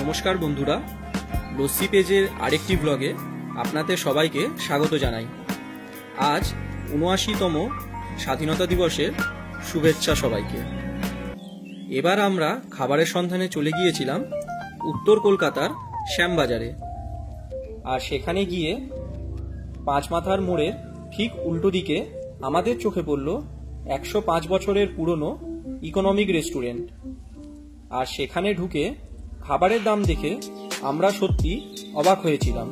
নমস্কার বন্ধুরা, লস্যি পেজের আরেকটি ব্লগে আপনাদের সবাইকে স্বাগত জানাই। আজ ৭৯তম স্বাধীনতা দিবসের শুভেচ্ছা সবাইকে। এবার আমরা খাবারের সন্ধানে চলে গিয়েছিলাম উত্তর কলকাতার শ্যামবাজারে। আর সেখানে গিয়ে পাঁচমাথার মোড়ের ঠিক উল্টো দিকে আমাদের চোখে পড়ল ১০৫ বছরের পুরনো ইকোনমিক রেস্টুরেন্ট। আর সেখানে ঢুকে খাবারের দাম দেখে আমরা সত্যি অবাক হয়েছিলাম।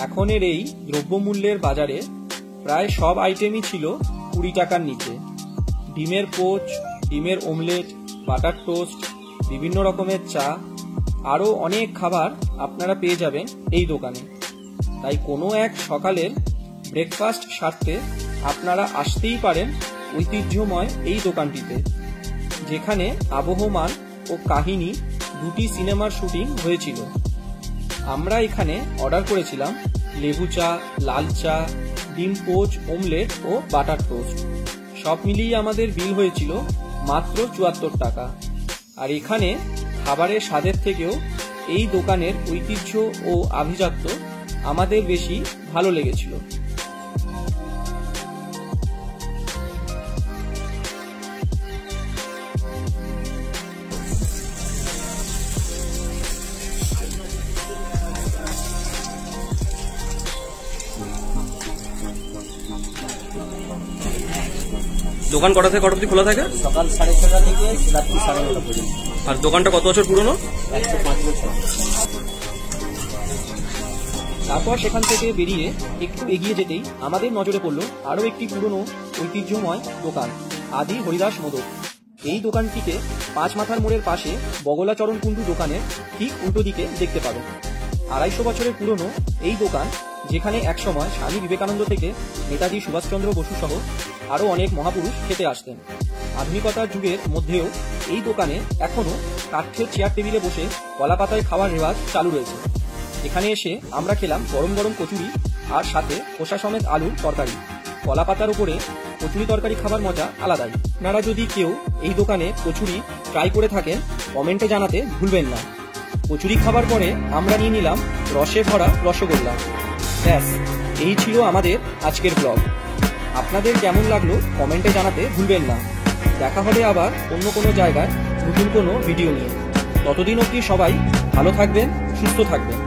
এখনের এই দ্রব্যমূল্যের বাজারে প্রায় সব আইটেমই ছিল ২০ টাকার নিচে। ডিমের পোচ, ডিমের অমলেট, বাটার টোস্ট, বিভিন্ন রকমের চা, আরও অনেক খাবার আপনারা পেয়ে যাবেন এই দোকানে। তাই কোনো এক সকালের ব্রেকফাস্ট সারতে আপনারা আসতেই পারেন ঐতিহ্যময় এই দোকানটিতে, যেখানে আবহমান ও কাহিনী দুটি সিনেমার শুটিং হয়েছিল। আমরা এখানে অর্ডার করেছিলাম লেবু চা, লাল চা, ডিম পোচ, অমলেট ও বাটার টোস্ট। সব মিলিয়ে আমাদের বিল হয়েছিল মাত্র ৭৪ টাকা। আর এখানে খাবারের স্বাদের থেকেও এই দোকানের ঐতিহ্য ও আভিজাত্য আমাদের বেশি ভালো লেগেছিল। দোকান কটা থেকে কটা অবধি খোলা থাকে? সকাল 6:30 থেকে রাত্রি 9:30 পর্যন্ত। আর দোকানটা কত বছর পুরনো? 105 বছর। তারপর সেখান থেকে বেরিয়ে একটু এগিয়ে যেতেই আমাদের নজরে পড়ল আরও একটি পুরনো ঐতিহ্যময় দোকান, আদি হরিদাস মোদক। এই দোকানটিকে পাঁচমাথার মোড়ের পাশে বগলাচরণ কুণ্ডু দোকানের ঠিক উল্টো দিকে দেখতে পাবেন। ২৫০ বছরের পুরনো এই দোকান, যেখানে একসময় স্বামী বিবেকানন্দ থেকে নেতাজি সুভাষচন্দ্র বসু সহ আরও অনেক মহাপুরুষ খেতে আসতেন। আধুনিকতার যুগের মধ্যেও এই দোকানে এখনও কাঠের চেয়ার টেবিলে বসে কলা পাতায় খাওয়ার রেওয়াজ চালু রয়েছে। এখানে এসে আমরা খেলাম গরম গরম কচুরি আর সাথে খোসা সমেত আলুর তরকারি। কলা পাতার উপরে কচুরি তরকারি খাবার মজা আলাদাই। আপনারা যদি কেউ এই দোকানে কচুরি ট্রাই করে থাকেন, কমেন্টে জানাতে ভুলবেন না। কচুরি খাবার পরে আমরা নিয়ে নিলাম রসে ভরা রসগোল্লা। ব্যাস, এই ছিল আমাদের আজকের ব্লগ। আপনাদের কেমন লাগলো কমেন্টে জানাতে ভুলবেন না। দেখা হবে আবার অন্য কোনো জায়গায় নতুন কোনো ভিডিও নিয়ে। ততদিন অবধি সবাই ভালো থাকবেন, সুস্থ থাকবেন,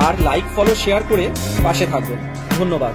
আর লাইক, ফলো, শেয়ার করে পাশে থাকবেন। ধন্যবাদ।